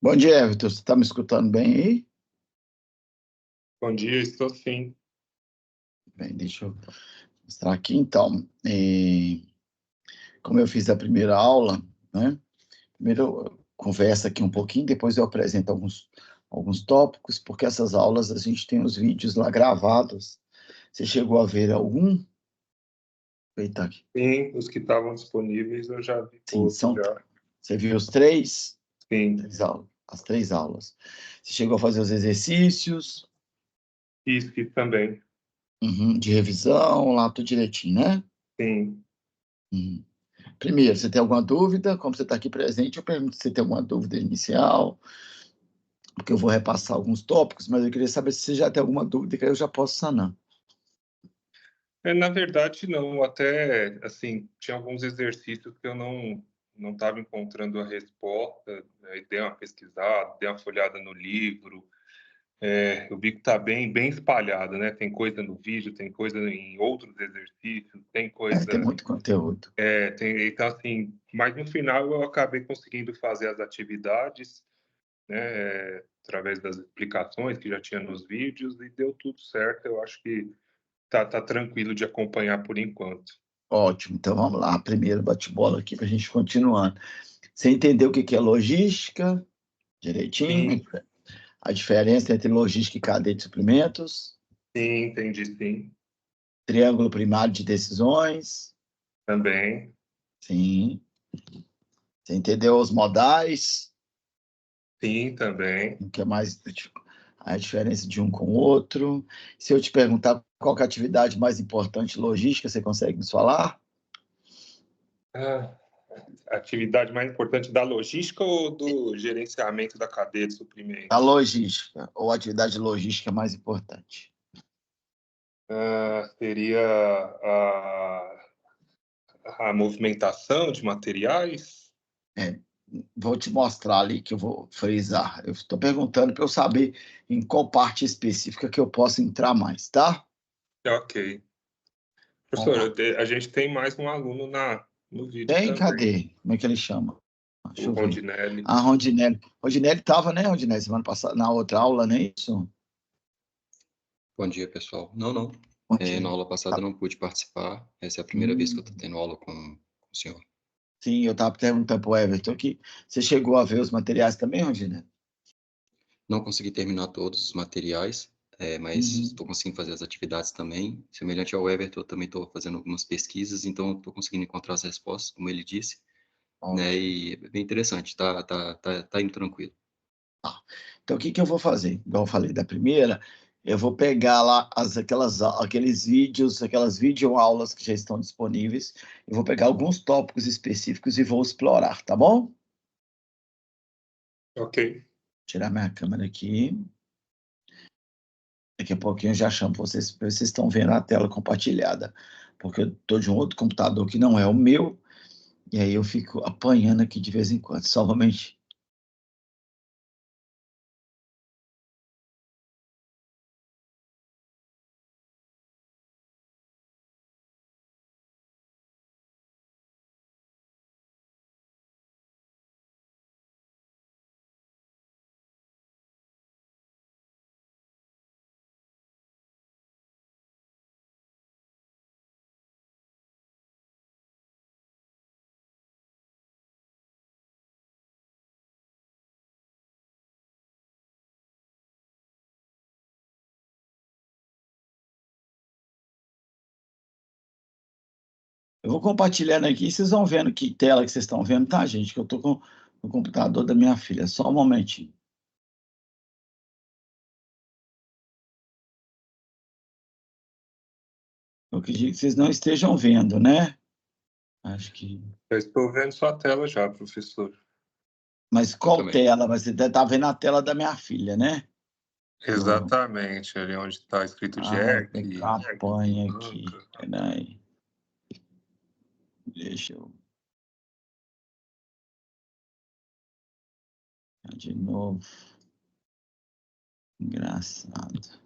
Bom dia, Everton. Você está me escutando bem aí? Bom dia, estou sim. Bem, deixa eu mostrar aqui. Então, como eu fiz a primeira aula, né? Primeiro eu converso aqui um pouquinho, depois eu apresento alguns tópicos, porque essas aulas a gente tem os vídeos lá gravados. Você chegou a ver algum? Eita, aqui. Sim, os que estavam disponíveis eu já vi Sim, todos já. você viu os três? Sim, Três aulas, as três aulas. Você chegou a fazer os exercícios, fiz também. de revisão, lá tudo direitinho, né? Sim. Uhum. Primeiro, você tem alguma dúvida? Como você está aqui presente, eu pergunto se você tem alguma dúvida inicial, porque eu vou repassar alguns tópicos, mas eu queria saber se você já tem alguma dúvida, que aí eu já posso sanar. Na verdade, não. Até, assim, tinha alguns exercícios que eu não estava encontrando a resposta. Aí dei uma pesquisada, dei uma folhada no livro. Eu vi que está bem espalhado, né? Tem coisa no vídeo, tem coisa em outros exercícios, tem Tem coisa. muito conteúdo. Então, assim, mas no final eu acabei conseguindo fazer as atividades, né, através das explicações que já tinha nos vídeos e deu tudo certo. Eu acho que tá tranquilo de acompanhar por enquanto. Ótimo, então vamos lá. Primeiro bate-bola aqui para a gente continuando. Você entendeu o que que é logística direitinho? Sim, A diferença entre logística e cadeia de suprimentos? sim, entendi, sim, Triângulo primário de decisões? também, Sim. Você entendeu os modais? sim, também. O que é mais a diferença de um com o outro? Se eu te perguntar qual que é a atividade mais importante logística, você consegue nos falar? Ah, a atividade mais importante da logística ou do gerenciamento da cadeia de A suprimentos? logística, ou a atividade logística mais importante? Seria a movimentação de materiais? É, vou te mostrar ali que eu vou frisar. Eu estou perguntando para eu saber em qual parte específica que eu posso entrar mais, tá? Ok. Vamos Professor, lá. a gente tem mais um aluno no vídeo Tem, também, cadê? Como é que ele chama? o Deixa eu ver. Rondinelli. A Rondinelli. Rondinelli estava, né, Rondinelli, semana passada, na outra aula, não é isso? Bom dia, pessoal. Não. Bom Na dia. aula passada eu Tá. não pude participar. Essa é a primeira vez que eu estou Hum, tendo aula com o senhor. sim, eu estava perguntando para o Everton aqui. Você chegou a ver os materiais também, Rondinelli? Não consegui terminar todos os materiais, mas Uhum. estou conseguindo fazer as atividades também. Semelhante ao Everton, eu também estou fazendo algumas pesquisas, então estou conseguindo encontrar as respostas, como ele disse, né? Ótimo. E é bem interessante, tá indo tranquilo. Tá. Então, o que que eu vou fazer? Igual eu falei da primeira, eu vou pegar lá aqueles vídeos, aquelas videoaulas que já estão disponíveis, eu vou pegar alguns tópicos específicos e vou explorar, tá bom? Ok, Tirar minha câmera aqui. Daqui a pouquinho eu já chamo vocês, pra ver se vocês estão vendo a tela compartilhada, porque eu estou de um outro computador que não é o meu, e aí eu fico apanhando aqui de vez em quando. Só um momentinho. Eu vou compartilhando aqui, e vocês vão vendo que tela que vocês estão vendo, tá, gente? Que eu estou com o computador da minha filha. Só um momentinho. Eu acredito que vocês não estejam vendo, né? Acho que. eu estou vendo sua tela já, professor. Mas Eu qual também. tela? Você deve estar vendo a tela da minha filha, né? Do... Exatamente, ali onde está escrito Ah, tem Jack, campanha aqui. banca. Peraí. Deixa eu. De novo. Engraçado.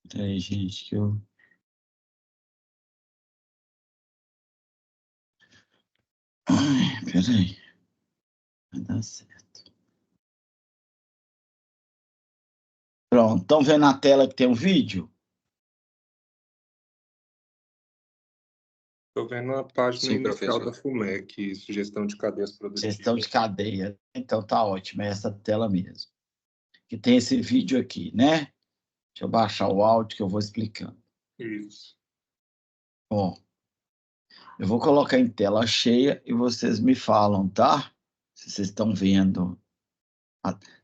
Peraí, gente, que eu... Ai, peraí. Vai dar certo. Pronto, estão vendo na tela que tem um vídeo? Estou vendo a página Sim, inicial professor. da FUMEC, sugestão de cadeias Gestão produtivas. de cadeia. Então tá ótimo, é essa tela mesmo. Que tem esse vídeo aqui, né? Deixa eu baixar o áudio que eu vou explicando. Isso. Bom, eu vou colocar em tela cheia e vocês me falam, tá? Se vocês estão vendo.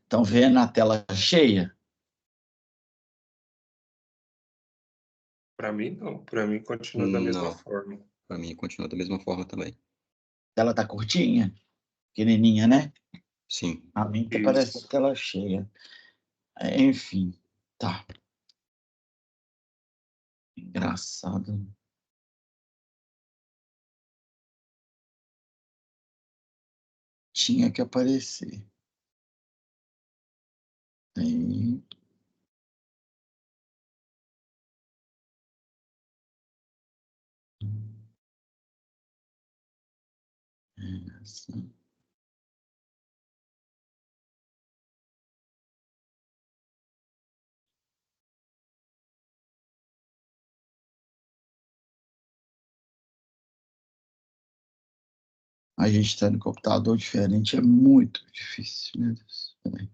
Estão vendo a tela cheia? Para mim, não. Para mim, continua da mesma Não, forma. para mim continua da mesma forma também. Ela tá curtinha, pequenininha, né? Sim. A mim tá parecendo Isso. tela cheia. Enfim, tá. Engraçado. Tinha que aparecer. Aí. Assim. A gente está no computador diferente, é muito difícil, meu Deus. Peraí.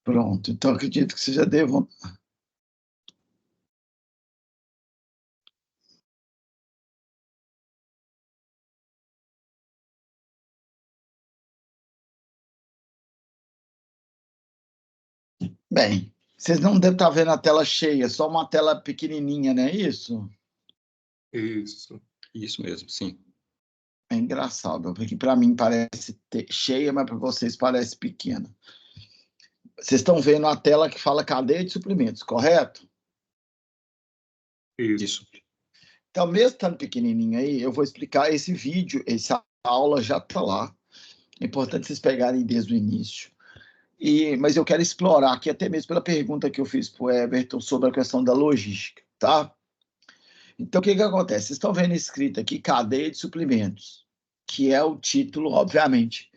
Pronto, então acredito que vocês já devam. Bem, vocês não devem estar vendo a tela cheia, só uma tela pequenininha, não é isso? Isso. Isso mesmo, sim. É engraçado, porque para mim parece cheia, mas para vocês parece pequena. Vocês estão vendo a tela que fala cadeia de suprimentos, correto? Isso. Então, mesmo estando pequenininho aí, eu vou explicar esse vídeo, essa aula já está lá. É importante vocês pegarem desde o início. Mas eu quero explorar aqui, até mesmo pela pergunta que eu fiz para o Everton sobre a questão da logística, tá? Então, o que acontece? Vocês estão vendo escrito aqui cadeia de suprimentos, que é o título, obviamente,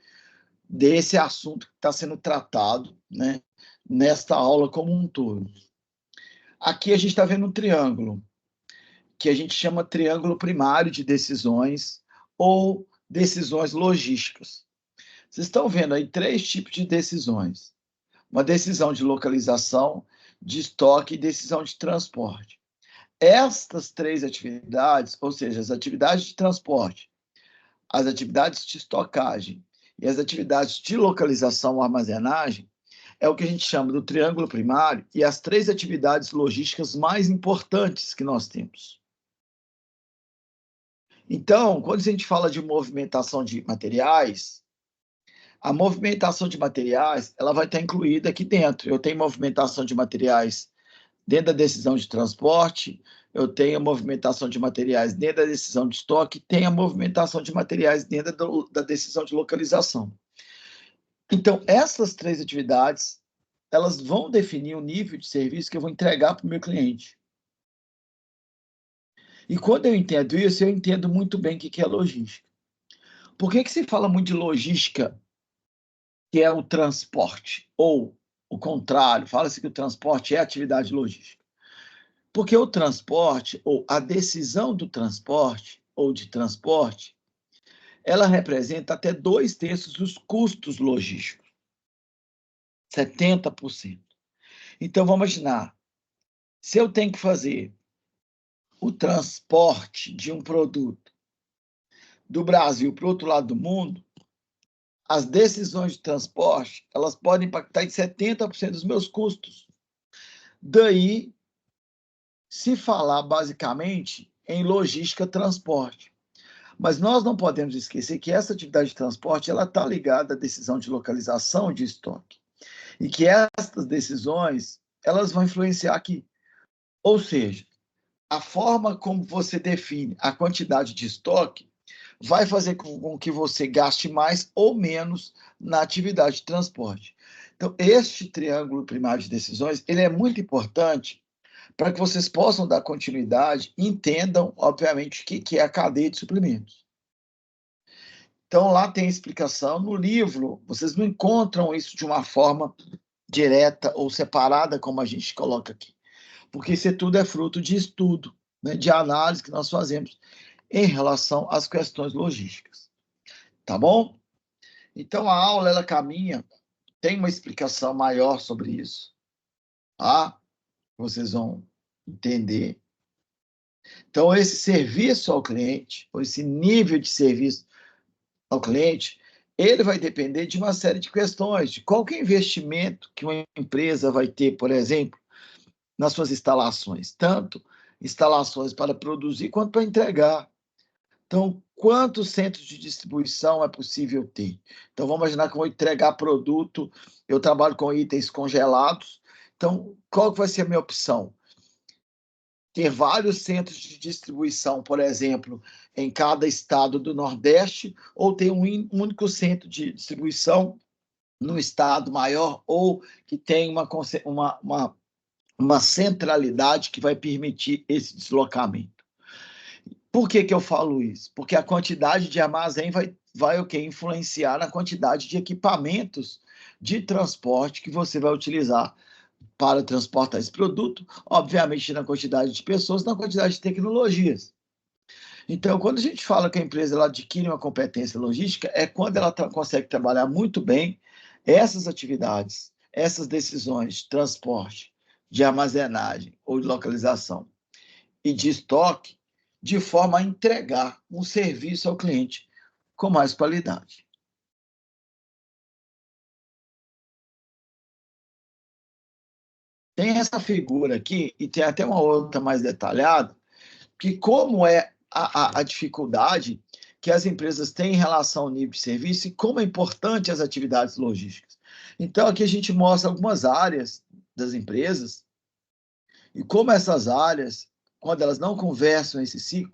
desse assunto que está sendo tratado, né, nesta aula como um todo. Aqui a gente está vendo um triângulo, que a gente chama triângulo primário de decisões ou decisões logísticas. Vocês estão vendo aí 3 tipos de decisões. Uma decisão de localização, de estoque e decisão de transporte. Estas 3 atividades, ou seja, as atividades de transporte, as atividades de estocagem e as atividades de localização ou armazenagem, é o que a gente chama do triângulo primário e as 3 atividades logísticas mais importantes que nós temos. Então, quando a gente fala de movimentação de materiais, a movimentação de materiais ela vai estar incluída aqui dentro. Eu tenho movimentação de materiais dentro da decisão de transporte, eu tenho a movimentação de materiais dentro da decisão de estoque, tem a movimentação de materiais dentro da decisão de localização. Então, essas 3 atividades, elas vão definir o nível de serviço que eu vou entregar para o meu cliente. E quando eu entendo isso, eu entendo muito bem o que é logística. Por que se fala muito de logística, que é o transporte? Ou o contrário, fala-se que o transporte é atividade logística. Porque o transporte, ou a decisão do transporte, ou de transporte, ela representa até 2/3 dos custos logísticos. 70%. Então, vamos imaginar, se eu tenho que fazer o transporte de um produto do Brasil para o outro lado do mundo, as decisões de transporte, elas podem impactar em 70% dos meus custos. Daí, se falar basicamente em logística transporte. Mas nós não podemos esquecer que essa atividade de transporte ela está ligada à decisão de localização de estoque e que essas decisões elas vão influenciar aqui. Ou seja, a forma como você define a quantidade de estoque vai fazer com que você gaste mais ou menos na atividade de transporte. Então, este triângulo primário de decisões ele é muito importante para que vocês possam dar continuidade e entendam, obviamente, o que é a cadeia de suprimentos. Então, lá tem explicação. No livro, vocês não encontram isso de uma forma direta ou separada, como a gente coloca aqui, porque isso tudo é fruto de estudo, né, de análise que nós fazemos em relação às questões logísticas. Tá bom? Então, a aula, ela caminha, tem uma explicação maior sobre isso, tá? Vocês vão entender. Então, esse serviço ao cliente, ou esse nível de serviço ao cliente, ele vai depender de uma série de questões, de qual que é o investimento que uma empresa vai ter, por exemplo, nas suas instalações, tanto instalações para produzir quanto para entregar. Então, quantos centros de distribuição é possível ter? Então, vamos imaginar que eu vou entregar produto, eu trabalho com itens congelados, então, qual que vai ser a minha opção? Ter vários centros de distribuição, por exemplo, em cada estado do Nordeste, ou ter um único centro de distribuição no estado maior, ou que tem uma centralidade que vai permitir esse deslocamento. Por que eu falo isso? Porque a quantidade de armazém vai o quê? Influenciar na quantidade de equipamentos de transporte que você vai utilizar para transportar esse produto, obviamente na quantidade de pessoas, na quantidade de tecnologias. Então, quando a gente fala que a empresa ela adquire uma competência logística, é quando ela consegue trabalhar muito bem essas atividades, essas decisões de transporte, de armazenagem ou de localização e de estoque, de forma a entregar um serviço ao cliente com mais qualidade. Tem essa figura aqui, e tem até uma outra mais detalhada, que como é a dificuldade que as empresas têm em relação ao nível de serviço e como é importante as atividades logísticas. Então, aqui a gente mostra algumas áreas das empresas e como essas áreas, quando elas não conversam entre si,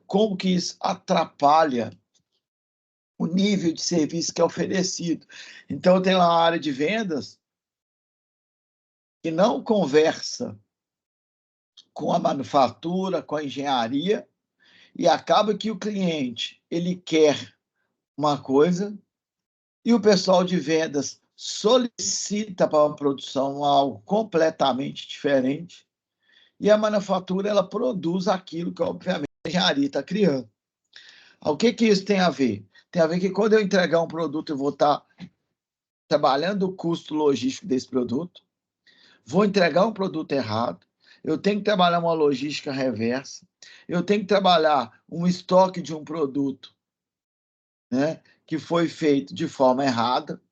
como que isso atrapalha o nível de serviço que é oferecido. Então, tem lá a área de vendas, que não conversa com a manufatura, com a engenharia, e acaba que o cliente ele quer uma coisa e o pessoal de vendas solicita para a produção algo completamente diferente e a manufatura ela produz aquilo que, obviamente, a engenharia está criando. O que isso tem a ver? Tem a ver que quando eu entregar um produto, eu vou estar trabalhando o custo logístico desse produto, vou entregar um produto errado, eu tenho que trabalhar uma logística reversa, eu tenho que trabalhar um estoque de um produto, né, que foi feito de forma errada,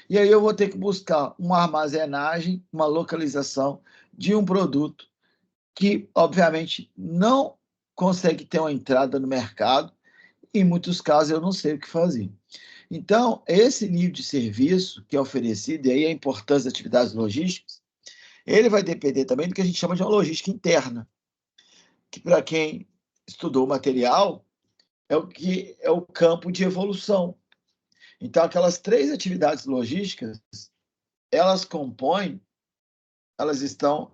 e aí eu vou ter que buscar uma armazenagem, uma localização de um produto que, obviamente, não consegue ter uma entrada no mercado, e em muitos casos eu não sei o que fazer. Então, esse nível de serviço que é oferecido, e aí a importância das atividades logísticas, ele vai depender também do que a gente chama de uma logística interna, que para quem estudou o material, é o campo de evolução. Então, aquelas 3 atividades logísticas, elas estão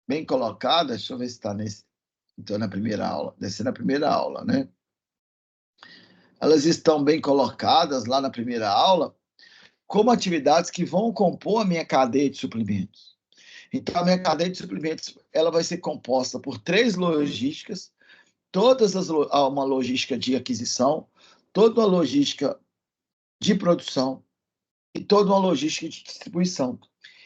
bem colocadas, deixa eu ver se está então na primeira aula, descer na primeira aula, né? Elas estão bem colocadas lá na primeira aula, como atividades que vão compor a minha cadeia de suprimentos. Então, a minha cadeia de suprimentos ela vai ser composta por 3 logísticas, uma logística de aquisição, toda uma logística de produção e toda uma logística de distribuição.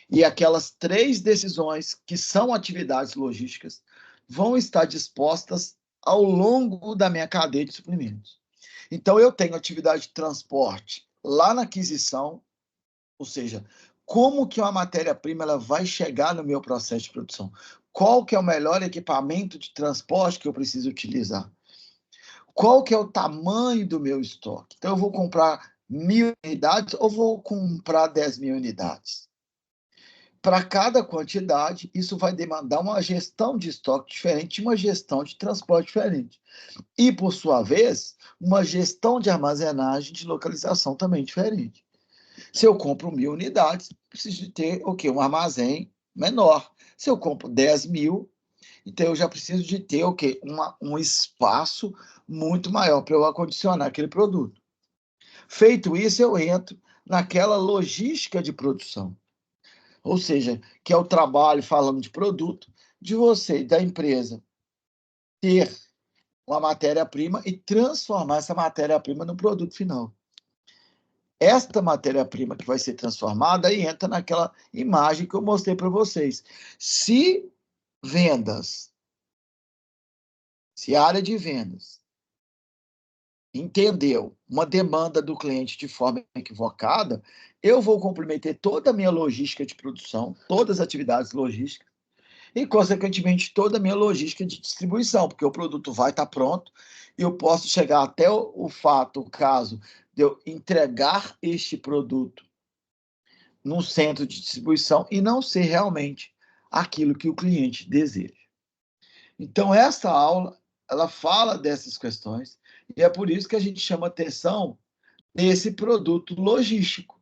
E aquelas 3 decisões, que são atividades logísticas, vão estar dispostas ao longo da minha cadeia de suprimentos. Então, eu tenho atividade de transporte lá na aquisição, ou seja, como que uma matéria-prima ela vai chegar no meu processo de produção? Qual que é o melhor equipamento de transporte que eu preciso utilizar? Qual que é o tamanho do meu estoque? Então, eu vou comprar 1.000 unidades ou vou comprar 10.000 unidades? Para cada quantidade, isso vai demandar uma gestão de estoque diferente, uma gestão de transporte diferente. E, por sua vez, uma gestão de armazenagem, de localização também diferente. Se eu compro 1.000 unidades, preciso de ter o quê? Um armazém menor. Se eu compro 10.000, então eu já preciso de ter o quê? Um espaço muito maior para eu acondicionar aquele produto. Feito isso, eu entro naquela logística de produção. Ou seja, que é o trabalho, falando de produto, de você, da empresa, ter uma matéria-prima e transformar essa matéria-prima no produto final. Esta matéria-prima que vai ser transformada, aí entra naquela imagem que eu mostrei para vocês. Se vendas, se a área de vendas entendeu uma demanda do cliente de forma equivocada, eu vou comprometer toda a minha logística de produção, todas as atividades logísticas, e, consequentemente, toda a minha logística de distribuição, porque o produto vai estar pronto e eu posso chegar até o caso de eu entregar este produto num centro de distribuição e não ser realmente aquilo que o cliente deseja. Então, essa aula, ela fala dessas questões e é por isso que a gente chama atenção nesse produto logístico.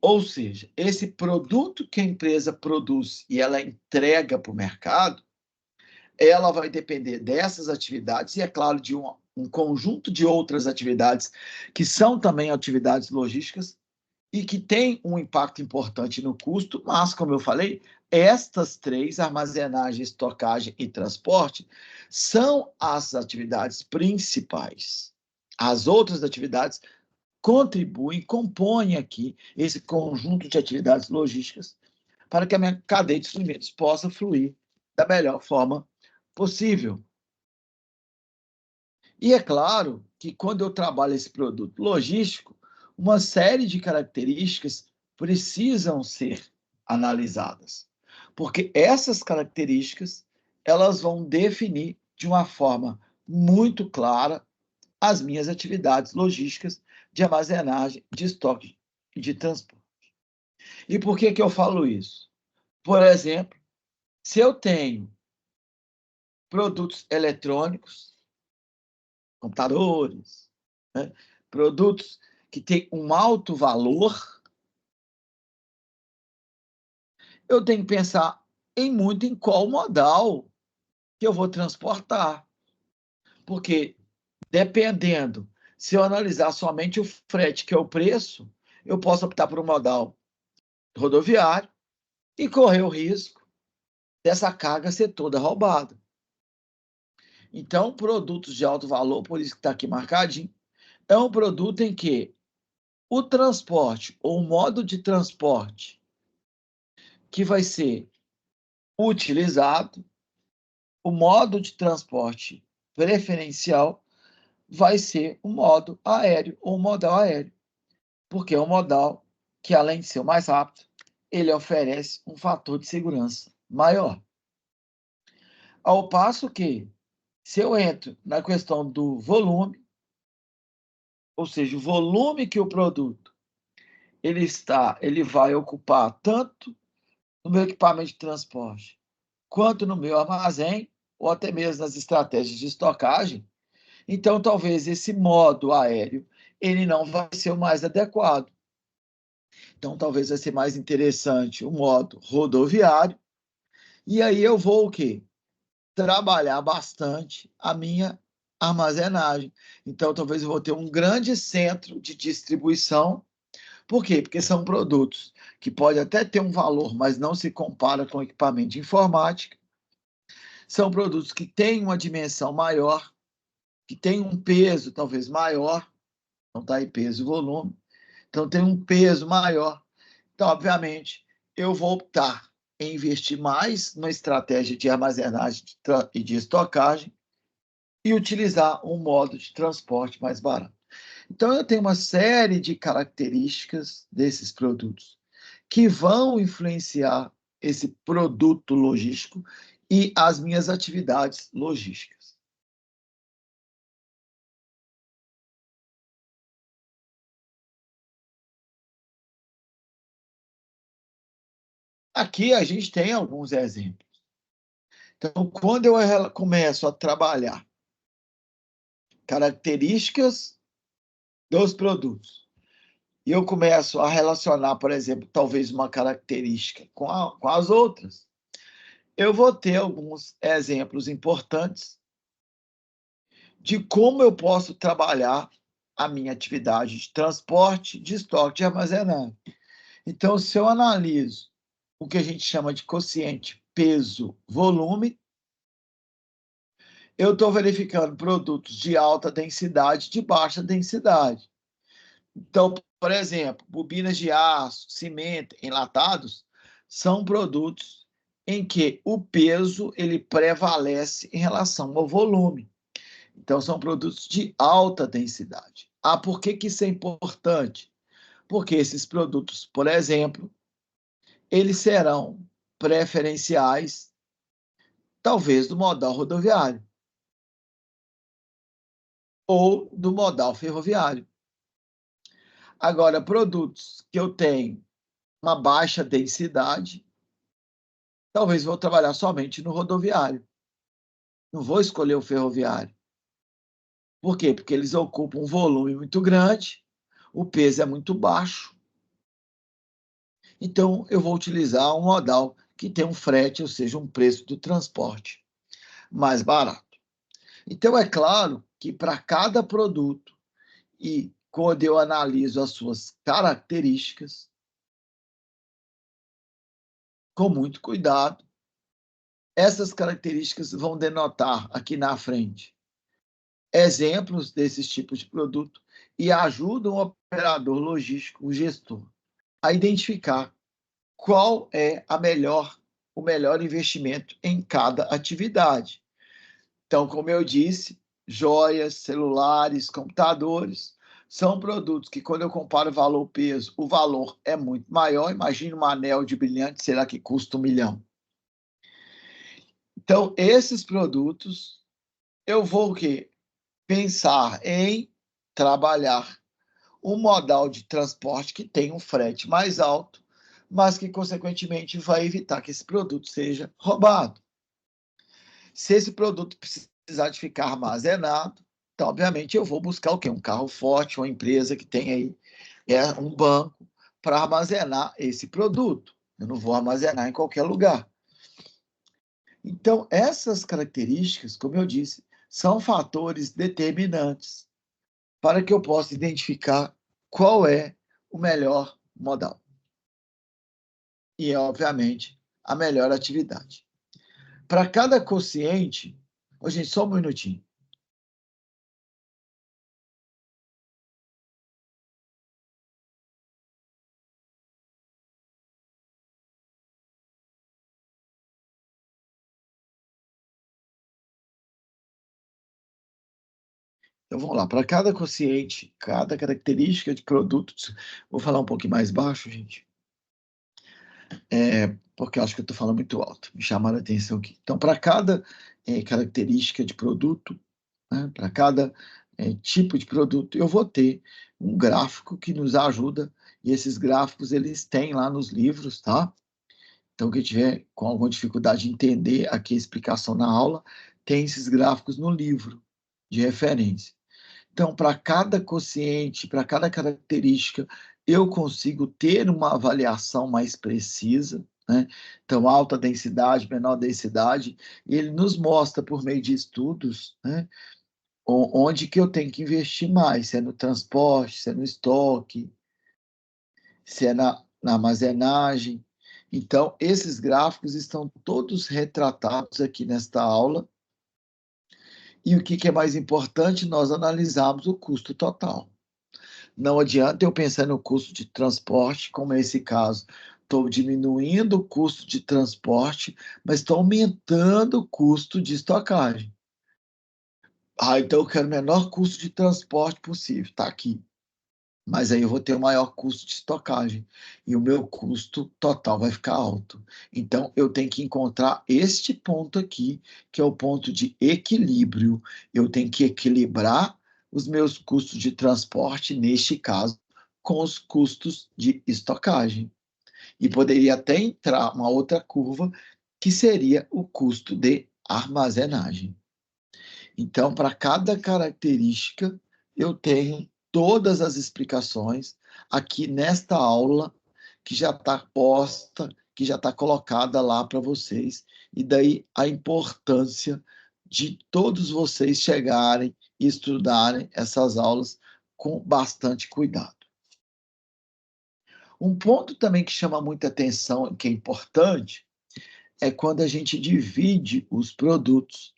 Ou seja, esse produto que a empresa produz e ela entrega para o mercado, ela vai depender dessas atividades e, é claro, de um conjunto de outras atividades que são também atividades logísticas e que têm um impacto importante no custo, mas, como eu falei, estas três, armazenagem, estocagem e transporte, são as atividades principais. As outras atividades contribuem, compõem aqui esse conjunto de atividades logísticas para que a minha cadeia de suprimentos possa fluir da melhor forma possível. E é claro que quando eu trabalho esse produto logístico, uma série de características precisam ser analisadas, porque essas características elas vão definir de uma forma muito clara as minhas atividades logísticas de armazenagem, de estoque e de transporte. E por que eu falo isso? Por exemplo, se eu tenho produtos eletrônicos, computadores, né, produtos que têm um alto valor, eu tenho que pensar muito em qual modal que eu vou transportar. Porque, dependendo, se eu analisar somente o frete, que é o preço, eu posso optar por um modal rodoviário e correr o risco dessa carga ser toda roubada. Então, produtos de alto valor, por isso que está aqui marcadinho, é um produto em que o transporte ou o modo de transporte que vai ser utilizado, o modo de transporte preferencial vai ser o modo aéreo ou modal aéreo, porque é um modal que, além de ser o mais rápido, ele oferece um fator de segurança maior. Ao passo que, se eu entro na questão do volume, ou seja, o volume que o produto ele vai ocupar tanto no meu equipamento de transporte, quanto no meu armazém, ou até mesmo nas estratégias de estocagem, então talvez esse modo aéreo ele não vai ser o mais adequado. Então talvez vai ser mais interessante o modo rodoviário, e aí eu vou o quê? Trabalhar bastante a minha armazenagem. Então talvez eu vou ter um grande centro de distribuição. Por quê? Porque são produtos que podem até ter um valor, mas não se compara com equipamento de informática. São produtos que têm uma dimensão maior, que têm um peso talvez maior, não está aí peso e volume, então tem um peso maior. Então, obviamente, eu vou optar em investir mais numa estratégia de armazenagem e de estocagem e utilizar um modo de transporte mais barato. Então, eu tenho uma série de características desses produtos que vão influenciar esse produto logístico e as minhas atividades logísticas. Aqui a gente tem alguns exemplos. Então, quando eu começo a trabalhar características dos produtos e eu começo a relacionar, por exemplo, talvez uma característica com as outras, eu vou ter alguns exemplos importantes de como eu posso trabalhar a minha atividade de transporte, de estoque, de armazenagem. Então, se eu analiso o que a gente chama de quociente peso-volume, eu estou verificando produtos de alta densidade, de baixa densidade. Então, por exemplo, bobinas de aço, cimento, enlatados, são produtos em que o peso ele prevalece em relação ao volume. Então, são produtos de alta densidade. Por que isso é importante? Porque esses produtos, por exemplo, eles serão preferenciais, talvez, do modal rodoviário ou do modal ferroviário. Agora, produtos que eu tenho uma baixa densidade, talvez vou trabalhar somente no rodoviário. Não vou escolher o ferroviário. Por quê? Porque eles ocupam um volume muito grande, o peso é muito baixo. Então, eu vou utilizar um modal que tem um frete, ou seja, um preço do transporte mais barato. Então, é claro que para cada produto, e quando eu analiso as suas características, com muito cuidado, essas características vão denotar aqui na frente exemplos desses tipos de produto e ajudam o operador logístico, o gestor, a identificar qual é o melhor investimento em cada atividade. Então, como eu disse, joias, celulares, computadores, são produtos que, quando eu comparo valor-peso, o valor é muito maior. Imagina um anel de brilhante, será que custa 1 milhão? Então, esses produtos, eu vou o quê? Pensar em trabalhar um modal de transporte que tem um frete mais alto, mas que, consequentemente, vai evitar que esse produto seja roubado. Se esse produto precisar de ficar armazenado, então, obviamente, eu vou buscar o quê? Um carro forte, uma empresa que tem aí um banco para armazenar esse produto. Eu não vou armazenar em qualquer lugar. Então, essas características, como eu disse, são fatores determinantes para que eu possa identificar qual é o melhor modal. E, obviamente, a melhor atividade. Para cada quociente, gente, só um minutinho. Então, vamos lá. Para cada quociente, cada característica de produtos, vou falar um pouquinho mais baixo, gente, porque eu acho que eu estou falando muito alto, me chamaram a atenção aqui. Então, para cada característica de produto, né, para cada tipo de produto, eu vou ter um gráfico que nos ajuda, e esses gráficos eles têm lá nos livros, tá? Então, quem tiver com alguma dificuldade de entender aqui a explicação na aula, tem esses gráficos no livro de referência. Então, para cada quociente, para cada característica, eu consigo ter uma avaliação mais precisa, né? Então, alta densidade, menor densidade, e ele nos mostra, por meio de estudos, né, onde que eu tenho que investir mais, se é no transporte, se é no estoque, se é na armazenagem. Então, esses gráficos estão todos retratados aqui nesta aula. E o que é mais importante, nós analisarmos o custo total. Não adianta eu pensar no custo de transporte, como é esse caso. Estou diminuindo o custo de transporte, mas estou aumentando o custo de estocagem. Então eu quero o menor custo de transporte possível, está aqui. Mas aí eu vou ter o maior custo de estocagem e o meu custo total vai ficar alto. Então, eu tenho que encontrar este ponto aqui, que é o ponto de equilíbrio. Eu tenho que equilibrar os meus custos de transporte, neste caso, com os custos de estocagem. E poderia até entrar uma outra curva, que seria o custo de armazenagem. Então, para cada característica, eu tenho todas as explicações aqui nesta aula, que já está posta, que já está colocada lá para vocês. E daí a importância de todos vocês chegarem e estudarem essas aulas com bastante cuidado. Um ponto também que chama muita atenção, que é importante, é quando a gente divide os produtos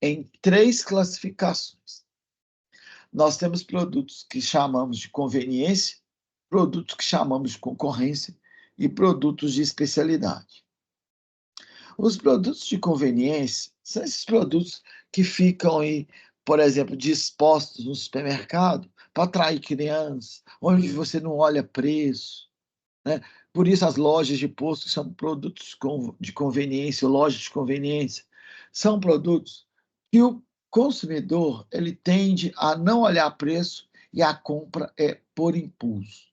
em 3 classificações. Nós temos produtos que chamamos de conveniência, produtos que chamamos de concorrência e produtos de especialidade. Os produtos de conveniência são esses produtos que ficam aí, por exemplo, dispostos no supermercado para atrair crianças, onde você não olha preço, né? Por isso as lojas de posto são produtos de conveniência, lojas de conveniência. São produtos que o consumidor ele tende a não olhar preço e a compra é por impulso.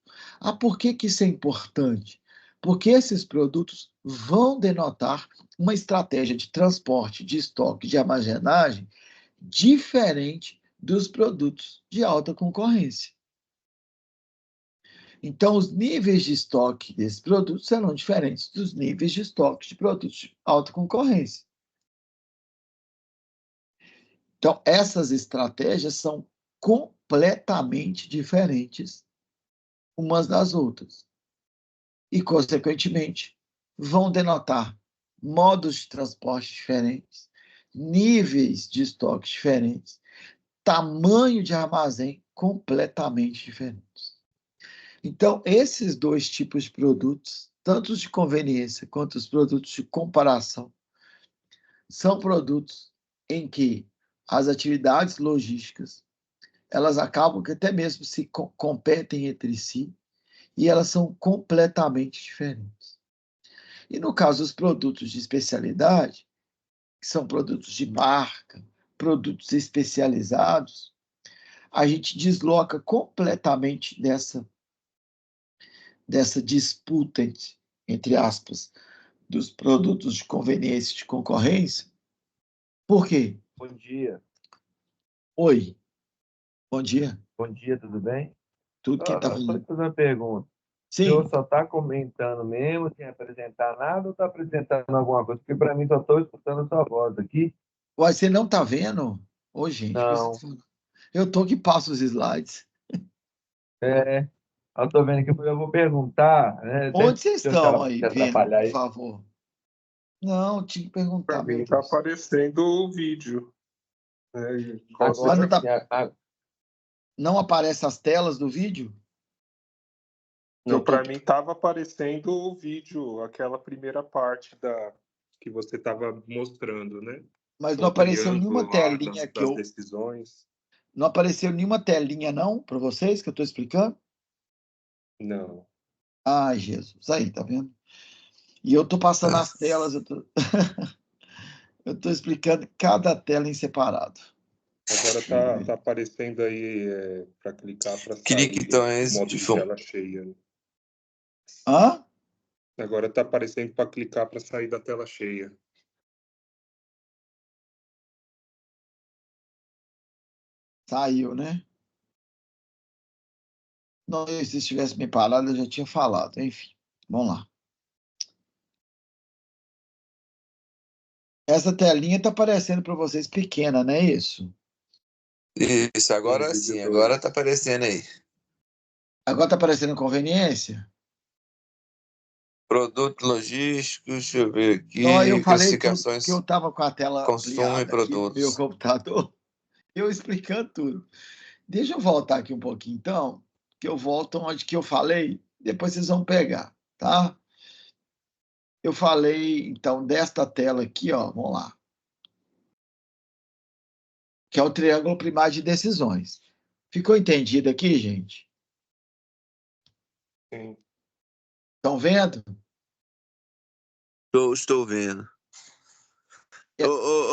Por que isso é importante? Porque esses produtos vão denotar uma estratégia de transporte, de estoque, de armazenagem diferente dos produtos de alta concorrência. Então, os níveis de estoque desses produtos serão diferentes dos níveis de estoque de produtos de alta concorrência. Então, essas estratégias são completamente diferentes umas das outras. E, consequentemente, vão denotar modos de transporte diferentes, níveis de estoque diferentes, tamanho de armazém completamente diferentes. Então, esses 2 tipos de produtos, tanto os de conveniência quanto os produtos de comparação, são produtos em que as atividades logísticas, elas acabam que até mesmo se competem entre si, e elas são completamente diferentes. E no caso dos produtos de especialidade, que são produtos de marca, produtos especializados, a gente desloca completamente dessa disputa, entre aspas, dos produtos de conveniência e de concorrência. Por quê? Bom dia. Oi, bom dia. Bom dia, tudo bem? Tudo que está Só falando? te fazer uma pergunta. O Sim, senhor só está comentando mesmo, sem apresentar nada, ou está apresentando alguma coisa? Porque para mim só estou escutando a sua voz aqui. você não está vendo? Ô, gente, o que você Não. está falando? Eu estou que passo os slides. Eu estou vendo aqui, eu vou perguntar, né? Onde vocês Se eu estão aí te vendo, atrapalhar por aí. favor? Não, tinha que perguntar, Para meu mim está Deus. aparecendo o vídeo. Né? Agora não, tá... sim, não aparece as telas do vídeo? Para mim estava aparecendo o vídeo, aquela primeira parte que você estava mostrando, né? Mas não O apareceu nenhuma triângulo lá telinha das decisões. Não apareceu nenhuma telinha, não, para vocês, que eu estou explicando? Não. Ai, Jesus. Aí, tá vendo? E eu estou passando as telas, eu estou explicando cada tela em separado. Agora tá aparecendo aí para clicar para sair do modo de tela cheia. Hã? Agora tá aparecendo para clicar para sair da tela cheia. Saiu, né? Não, se estivesse me parado, eu já tinha falado. Enfim, vamos lá. Essa telinha está aparecendo para vocês pequena, não é isso? Isso, agora sim, agora tá aparecendo aí. Agora está aparecendo conveniência? Produto logístico, deixa eu ver Só eu aqui, falei tudo porque classificações, eu estava com a tela consumo e ampliada aqui no meu produtos. computador. Eu explicando tudo. Deixa eu voltar aqui um pouquinho, então, que eu volto onde que eu falei, depois vocês vão pegar, tá? Eu falei, então, desta tela aqui, ó, vamos lá, que é o triângulo primário de decisões. Ficou entendido aqui, gente? Sim. Estão vendo? Estou vendo.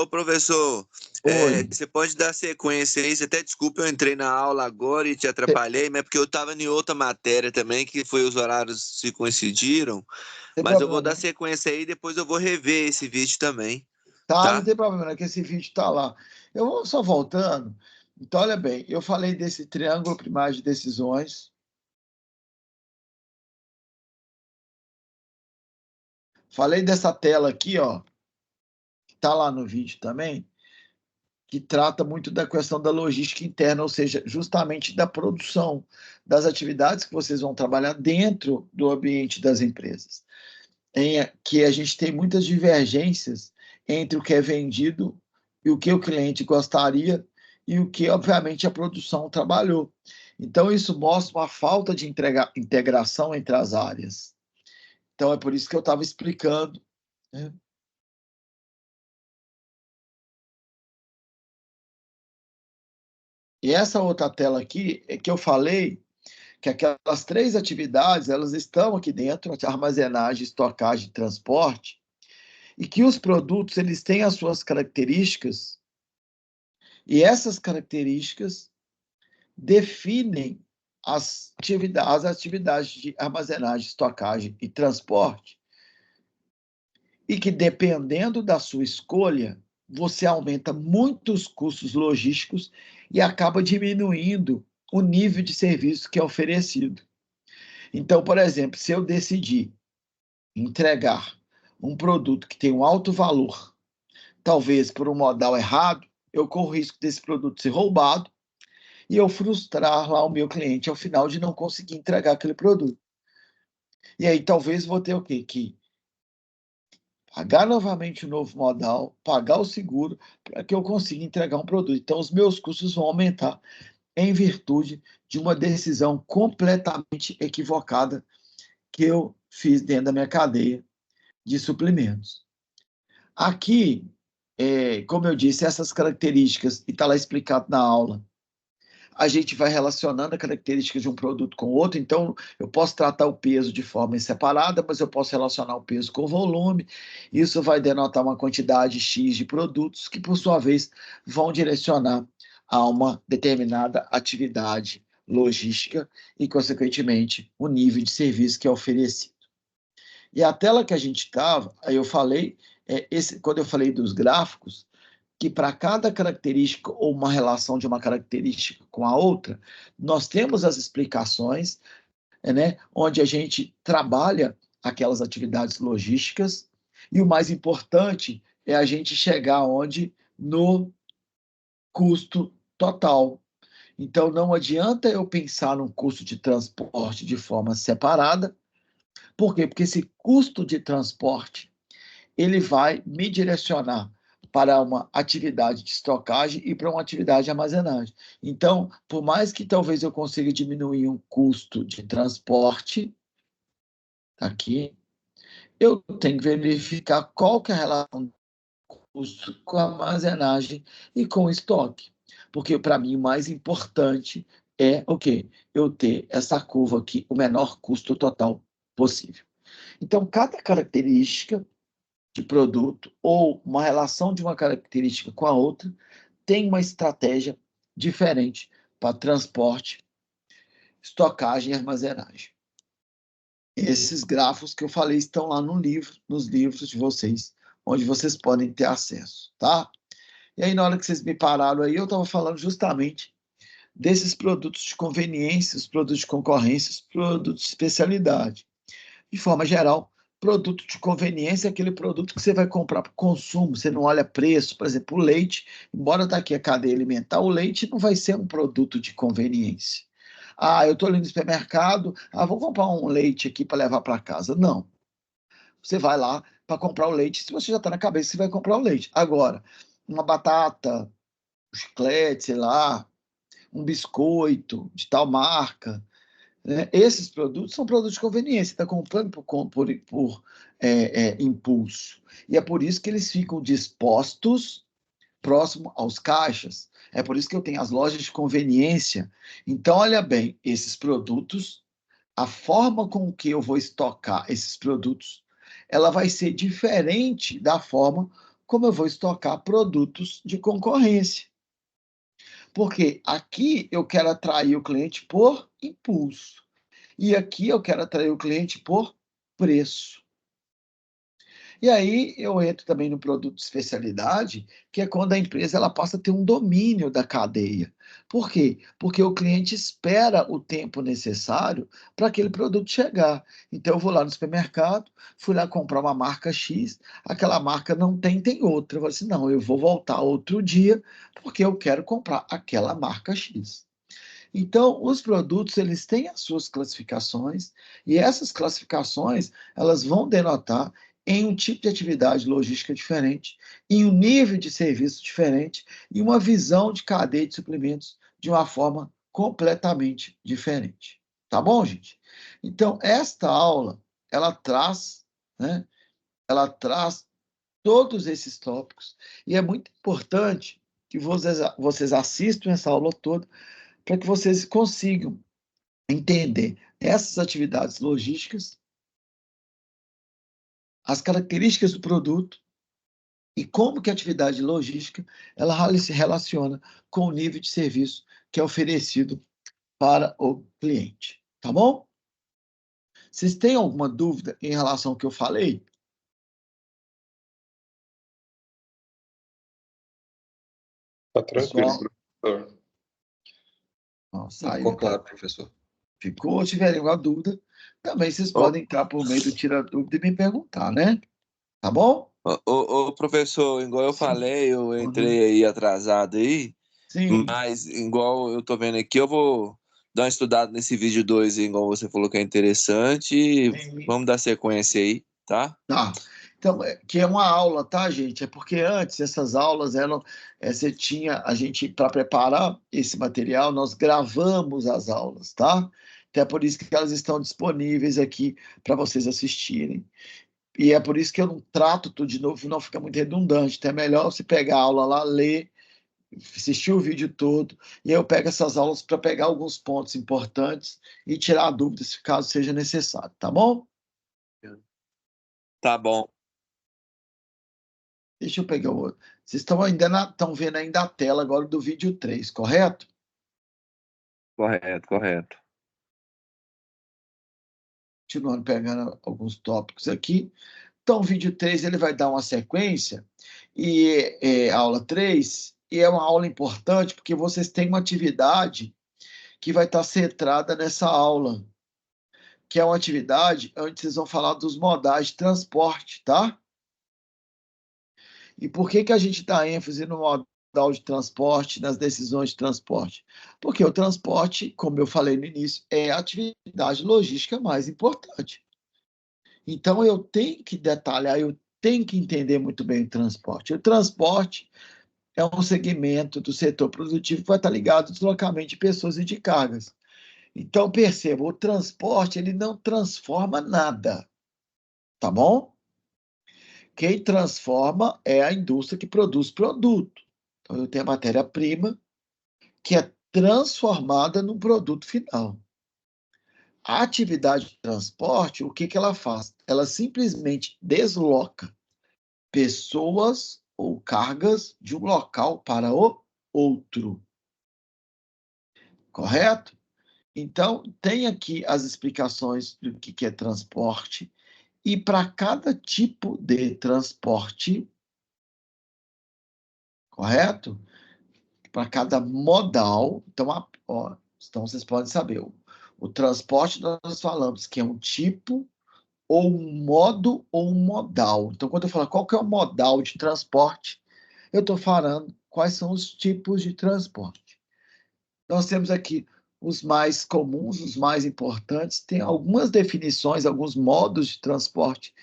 Ô, professor, Oi. você pode dar sequência aí? Você até desculpa, eu entrei na aula agora e te atrapalhei, mas é porque eu estava em outra matéria também, que foi os horários se coincidiram. Tem Mas eu vou problema, dar não. sequência aí e depois eu vou rever esse vídeo também, Tá, não tá? tem problema, não, que esse vídeo está lá. Eu vou só voltando. Então, olha bem, eu falei desse triângulo primário de decisões, Falei dessa tela aqui, ó, que está lá no vídeo também, que trata muito da questão da logística interna, ou seja, justamente da produção, das atividades que vocês vão trabalhar dentro do ambiente das empresas. Em que a gente tem muitas divergências entre o que é vendido e o que o cliente gostaria e o que, obviamente, a produção trabalhou. Então, isso mostra uma falta de integração entre as áreas. Então, é por isso que eu estava explicando, né? E essa outra tela aqui é que eu falei que aquelas 3 atividades, elas estão aqui dentro, armazenagem, estocagem e transporte, e que os produtos eles têm as suas características, e essas características definem as atividades de armazenagem, estocagem e transporte, e que, dependendo da sua escolha, você aumenta muito os custos logísticos e acaba diminuindo o nível de serviço que é oferecido. Então, por exemplo, se eu decidir entregar um produto que tem um alto valor, talvez por um modal errado, eu corro o risco desse produto ser roubado e eu frustrar lá o meu cliente ao final de não conseguir entregar aquele produto. E aí talvez vou ter o quê? Que pagar novamente o novo modal, pagar o seguro, para que eu consiga entregar um produto. Então, os meus custos vão aumentar em virtude de uma decisão completamente equivocada que eu fiz dentro da minha cadeia de suprimentos. Aqui, como eu disse, essas características, e está lá explicado na aula, a gente vai relacionando a característica de um produto com o outro, então eu posso tratar o peso de forma separada, mas eu posso relacionar o peso com o volume, isso vai denotar uma quantidade X de produtos que, por sua vez, vão direcionar a uma determinada atividade logística e, consequentemente, o nível de serviço que é oferecido. E a tela que a gente estava, aí eu falei, quando eu falei dos gráficos, que para cada característica ou uma relação de uma característica com a outra, nós temos as explicações, né, onde a gente trabalha aquelas atividades logísticas, e o mais importante é a gente chegar onde? No custo total. Então, não adianta eu pensar no custo de transporte de forma separada. Por quê? Porque esse custo de transporte ele vai me direcionar para uma atividade de estocagem e para uma atividade de armazenagem. Então, por mais que talvez eu consiga diminuir um custo de transporte, aqui, eu tenho que verificar qual que é a relação do custo com a armazenagem e com o estoque. Porque, para mim, o mais importante é o quê? Eu ter essa curva aqui, o menor custo total possível. Então, cada característica de produto ou uma relação de uma característica com a outra tem uma estratégia diferente para transporte, estocagem e armazenagem. Esses gráficos que eu falei estão lá no livro, nos livros de vocês, onde vocês podem ter acesso, tá? E aí, na hora que vocês me pararam aí, eu estava falando justamente desses produtos de conveniência, os produtos de concorrência, os produtos de especialidade. De forma geral, produto de conveniência é aquele produto que você vai comprar para o consumo, você não olha preço. Por exemplo, o leite, embora está aqui a cadeia alimentar, o leite não vai ser um produto de conveniência. Ah, eu estou ali no supermercado, vou comprar um leite aqui para levar para casa. Não. Você vai lá para comprar o leite, se você já está na cabeça, você vai comprar o leite. Agora, uma batata, um chiclete, sei lá, um biscoito de tal marca, né? Esses produtos são produtos de conveniência, está comprando por impulso. E é por isso que eles ficam dispostos próximo aos caixas. É por isso que eu tenho as lojas de conveniência. Então, olha bem, esses produtos, a forma com que eu vou estocar esses produtos, ela vai ser diferente da forma como eu vou estocar produtos de concorrência. Porque aqui eu quero atrair o cliente por impulso. E aqui eu quero atrair o cliente por preço. E aí eu entro também no produto de especialidade, que é quando a empresa ela passa a ter um domínio da cadeia. Por quê? Porque o cliente espera o tempo necessário para aquele produto chegar. Então eu vou lá no supermercado, fui lá comprar uma marca X, aquela marca não tem, tem outra. Eu vou assim, não, eu vou voltar outro dia porque eu quero comprar aquela marca X. Então, os produtos, eles têm as suas classificações, e essas classificações, elas vão denotar em um tipo de atividade logística diferente, em um nível de serviço diferente, e uma visão de cadeia de suprimentos de uma forma completamente diferente. Tá bom, gente? Então, esta aula, ela traz, né? Ela traz todos esses tópicos, e é muito importante que vocês assistam essa aula toda, para que vocês consigam entender essas atividades logísticas, as características do produto e como que a atividade logística ela se relaciona com o nível de serviço que é oferecido para o cliente. Tá bom? Vocês têm alguma dúvida em relação ao que eu falei? Tá tranquilo, Pessoal, professor. saiu, Ficou claro, professor. ficou? Se tiverem alguma dúvida, também vocês Ô, podem entrar por meio do Tira Dúvida e me perguntar, né? Tá bom? professor, igual eu Sim. falei, eu Uhum. entrei aí atrasado aí, Sim. mas igual eu tô vendo aqui, eu vou dar uma estudada nesse vídeo 2, igual você falou que é interessante, e Sim. vamos dar sequência aí, tá? Tá. Então, que é uma aula, tá, gente? É porque antes essas aulas eram, você tinha, a gente, para preparar esse material, nós gravamos as aulas, tá? Então é por isso que elas estão disponíveis aqui para vocês assistirem. E é por isso que eu não trato tudo de novo, não fica muito redundante. Então é melhor você pegar a aula lá, ler, assistir o vídeo todo, e aí eu pego essas aulas para pegar alguns pontos importantes e tirar dúvidas, caso seja necessário, tá bom? Tá bom. Deixa eu pegar o outro. Vocês estão vendo ainda a tela agora do vídeo 3, correto? Correto, correto. Continuando pegando alguns tópicos aqui. Então, o vídeo 3 ele vai dar uma sequência, e aula 3, e é uma aula importante porque vocês têm uma atividade que vai estar centrada nessa aula, que é uma atividade onde vocês vão falar dos modais de transporte, tá? E por que que a gente dá ênfase no modal de transporte, nas decisões de transporte? Porque o transporte, como eu falei no início, é a atividade logística mais importante. Então, eu tenho que detalhar, eu tenho que entender muito bem o transporte. O transporte é um segmento do setor produtivo que vai estar ligado ao deslocamento de pessoas e de cargas. Então, perceba, o transporte ele não transforma nada, tá bom? Quem transforma é a indústria que produz produto. Então, eu tenho a matéria-prima que é transformada num produto final. A atividade de transporte, o que que ela faz? Ela simplesmente desloca pessoas ou cargas de um local para o outro. Correto? Então, tem aqui as explicações do que é transporte, e para cada tipo de transporte, correto? Para cada modal. Então, então vocês podem saber, o transporte nós falamos que é um tipo, ou um modo, ou um modal. Então, quando eu falo qual que é o modal de transporte, eu estou falando quais são os tipos de transporte. Nós temos aqui os mais comuns, os mais importantes, tem algumas definições, alguns modos de transporte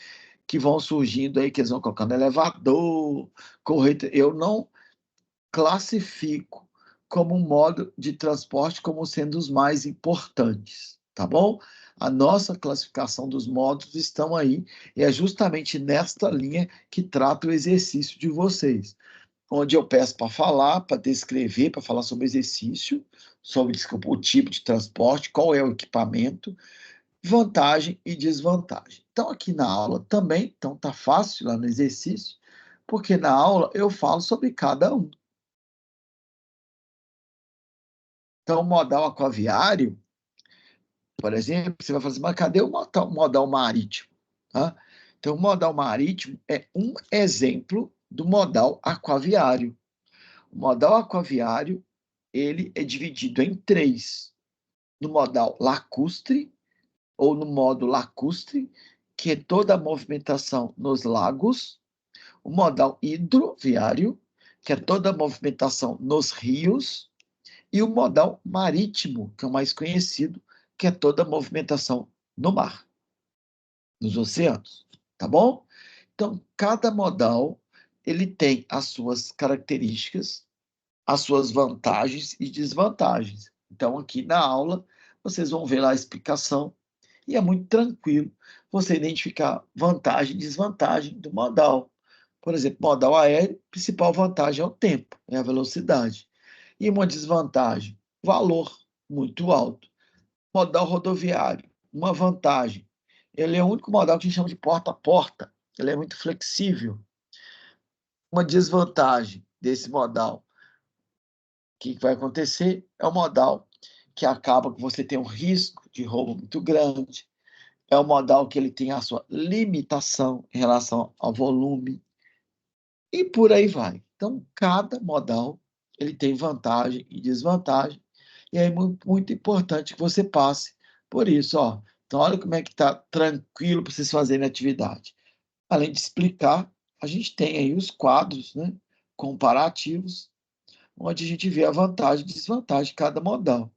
que vão surgindo aí, que eles vão colocando elevador, correio. Eu não classifico como um modo de transporte como sendo os mais importantes, tá bom? A nossa classificação dos modos estão aí, e é justamente nesta linha que trata o exercício de vocês, onde eu peço para falar, para descrever, para falar sobre o exercício, sobre, desculpa, o tipo de transporte, qual é o equipamento, vantagem e desvantagem. Então, aqui na aula também, então tá fácil lá no exercício, porque na aula eu falo sobre cada um. Então, o modal aquaviário, por exemplo, você vai falar assim, mas cadê o modal marítimo? Tá? Então, o modal marítimo é um exemplo do modal aquaviário. O modal aquaviário, ele é dividido em 3. No modal lacustre, ou no modo lacustre, que é toda a movimentação nos lagos. O modal hidroviário, que é toda a movimentação nos rios. E o modal marítimo, que é o mais conhecido, que é toda a movimentação no mar, nos oceanos, tá bom? Então, cada modal, ele tem as suas características, as suas vantagens e desvantagens. Então, aqui na aula, vocês vão ver lá a explicação, e é muito tranquilo você identificar vantagem e desvantagem do modal. Por exemplo, modal aéreo, principal vantagem é o tempo, é a velocidade. E uma desvantagem, valor muito alto. Modal rodoviário, uma vantagem, ele é o único modal que a gente chama de porta a porta, ele é muito flexível. Uma desvantagem desse modal, o que vai acontecer? É o modal que acaba que você tem um risco de roubo muito grande, é o modal que ele tem a sua limitação em relação ao volume, e por aí vai. Então, cada modal ele tem vantagem e desvantagem, e é muito importante que você passe por isso. Ó. Então, olha como é que está tranquilo para vocês fazerem a atividade. Além de explicar, a gente tem aí os quadros, né, comparativos, onde a gente vê a vantagem e desvantagem de cada modal.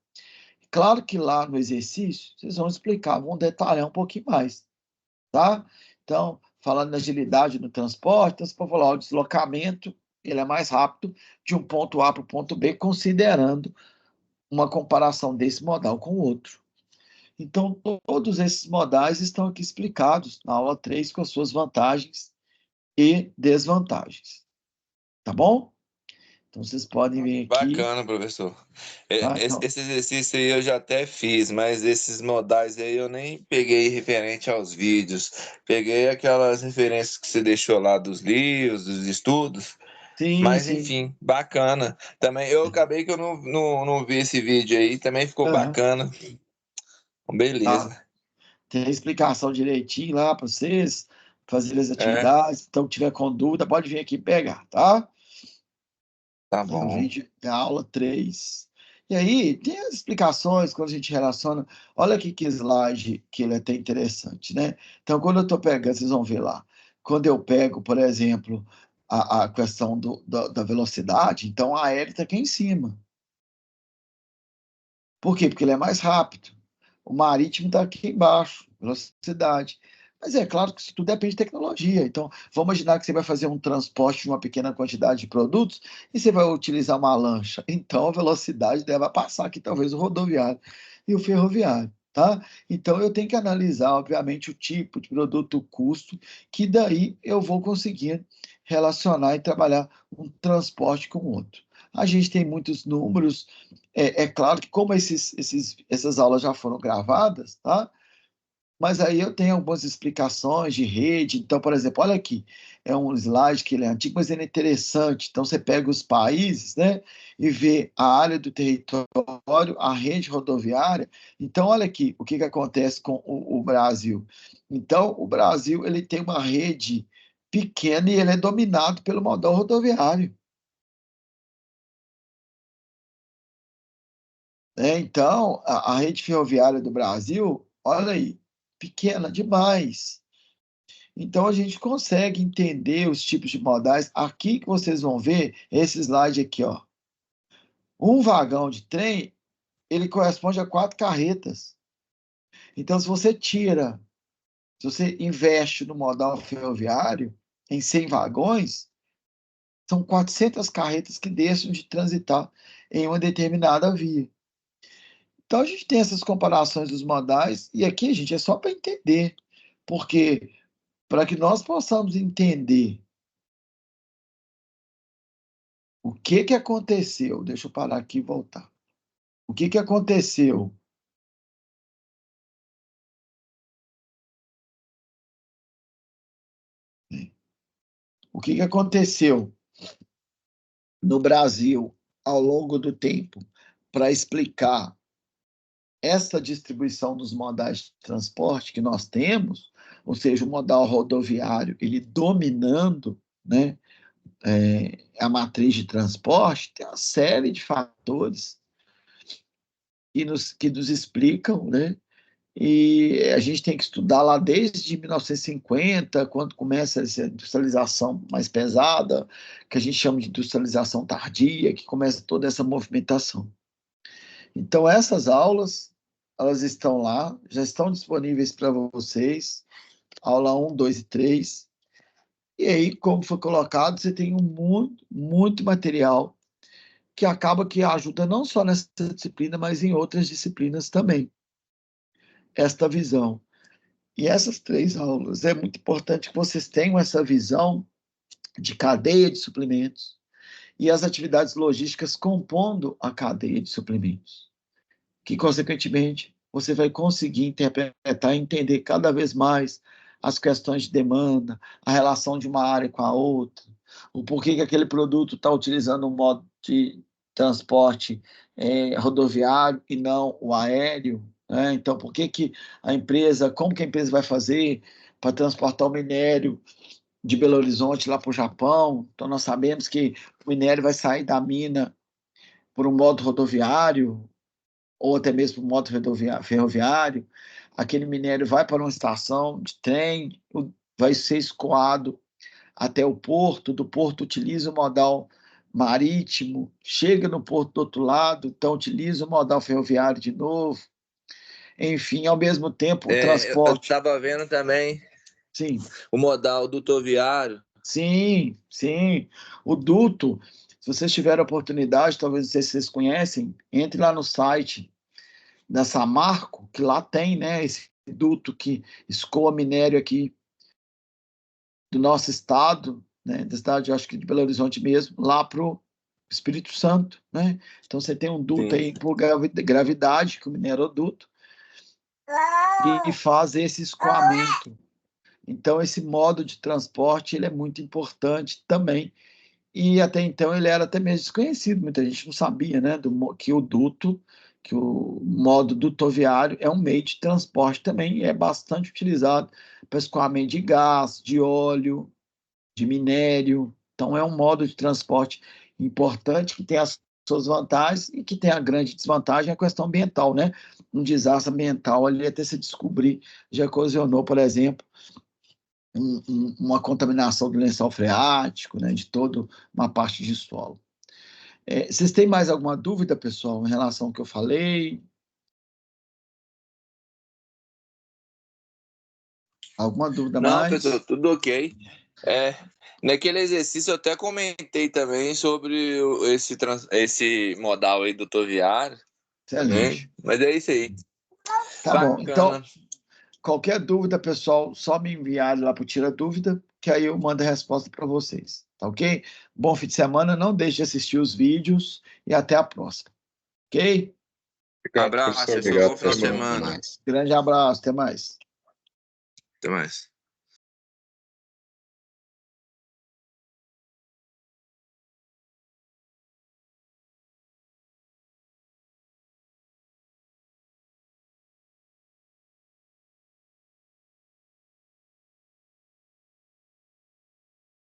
Claro que lá no exercício, vocês vão explicar, vão detalhar um pouquinho mais, tá? Então, falando na agilidade no transporte, então, você pode falar, o deslocamento, ele é mais rápido de um ponto A para o ponto B, considerando uma comparação desse modal com o outro. Então, todos esses modais estão aqui explicados na aula 3 com as suas vantagens e desvantagens. Tá bom? Então, vocês podem vir aqui. Bacana, professor. Tá? Então, Esse exercício aí eu já até fiz, mas esses modais aí eu nem peguei referente aos vídeos. Peguei aquelas referências que você deixou lá dos livros, dos estudos. sim, Mas, sim. enfim, bacana. Também eu acabei que eu não vi esse vídeo aí, também ficou bacana. Beleza. Tá. Tem a explicação direitinho lá para vocês fazerem as É, atividades. Então, tiver com dúvida, pode vir aqui pegar, tá? tá É o bom. vídeo, é a aula 3. E aí, tem as explicações quando a gente relaciona. Olha aqui que slide que ele é até interessante, né? Então, quando eu estou pegando, vocês vão ver lá. Quando eu pego, por exemplo, a questão da velocidade, então a aérea está aqui em cima. Por quê? Porque ele é mais rápido. O marítimo está aqui embaixo, velocidade. Mas é claro que isso tudo depende de tecnologia. Então, vamos imaginar que você vai fazer um transporte de uma pequena quantidade de produtos e você vai utilizar uma lancha. Então, a velocidade deve passar aqui, talvez, o rodoviário e o ferroviário. Tá? Então, eu tenho que analisar, obviamente, o tipo de produto, o custo, que daí eu vou conseguir relacionar e trabalhar um transporte com o outro. A gente tem muitos números, é claro que como essas aulas já foram gravadas, tá? Mas aí eu tenho algumas explicações de rede. Então, por exemplo, olha aqui, é um slide que ele é antigo, mas ele é interessante. Então, você pega os países, né, e vê a área do território, a rede rodoviária. Então, olha aqui o que acontece com o Brasil. Então, o Brasil ele tem uma rede pequena e ele é dominado pelo modal rodoviário. Então, a rede ferroviária do Brasil, olha aí, pequena demais. Então, a gente consegue entender os tipos de modais. Aqui que vocês vão ver, esse slide aqui, ó. Um vagão de trem, ele corresponde a 4 carretas. Então, se você investe no modal ferroviário, em 100 vagões, são 400 carretas que deixam de transitar em uma determinada via. Então, a gente tem essas comparações dos modais, e aqui, gente, é só para entender, porque para que nós possamos entender o que aconteceu, deixa eu parar aqui e voltar. O que aconteceu? O que aconteceu no Brasil ao longo do tempo para explicar essa distribuição dos modais de transporte que nós temos, ou seja, o modal rodoviário, ele dominando, né, a matriz de transporte, tem uma série de fatores que nos explicam, né? E a gente tem que estudar lá desde 1950, quando começa essa industrialização mais pesada, que a gente chama de industrialização tardia, que começa toda essa movimentação. Então, essas aulas, elas estão lá, já estão disponíveis para vocês, aula 1, 2 e 3. E aí, como foi colocado, você tem muito material que acaba que ajuda não só nessa disciplina, mas em outras disciplinas também. Esta visão. E essas 3 aulas, é muito importante que vocês tenham essa visão de cadeia de suprimentos e as atividades logísticas compondo a cadeia de suprimentos, que, consequentemente, você vai conseguir interpretar e entender cada vez mais as questões de demanda, a relação de uma área com a outra, o porquê que aquele produto está utilizando um modo de transporte rodoviário e não o aéreo, né? Então, por que que como que a empresa vai fazer para transportar o minério de Belo Horizonte lá para o Japão? Então, nós sabemos que o minério vai sair da mina por um modo rodoviário, ou até mesmo por modo ferroviário, aquele minério vai para uma estação de trem, vai ser escoado até o porto, do porto utiliza o modal marítimo, chega no porto do outro lado, então utiliza o modal ferroviário de novo. Enfim, ao mesmo tempo, o transporte... Eu estava vendo também sim, o modal dutoviário. sim. O duto, se vocês tiverem a oportunidade, talvez não sei se vocês conhecem, entre lá no site da Samarco, que lá tem, né, esse duto que escoa minério aqui do nosso estado, né, da cidade, eu acho que de Belo Horizonte mesmo, lá para o Espírito Santo, né? Então você tem um duto aí por gravidade, que é o mineroduto, e faz esse escoamento. Então esse modo de transporte ele é muito importante também. E até então ele era até mesmo desconhecido, muita gente não sabia, né, que o modo dutoviário é um meio de transporte também, e é bastante utilizado para escoamento de gás, de óleo, de minério. Então é um modo de transporte importante que tem as suas vantagens e que tem a grande desvantagem, a questão ambiental, né? Um desastre ambiental ali até se descobrir já ocasionou, por exemplo, uma contaminação do lençol freático, né, de toda uma parte de solo. Vocês têm mais alguma dúvida, pessoal, em relação ao que eu falei? Alguma dúvida mais? Não, pessoal, tudo ok. Naquele exercício eu até comentei também sobre esse modal aí dutoviário. Excelente. Mas é isso aí. Tá Bacana. bom, então, qualquer dúvida, pessoal, só me enviar lá para o Tira Dúvida, que aí eu mando a resposta para vocês, tá ok? Bom fim de semana, não deixe de assistir os vídeos e até a próxima, ok? Um abraço, pessoal. Bom fim de semana. Grande abraço, até mais. Até mais.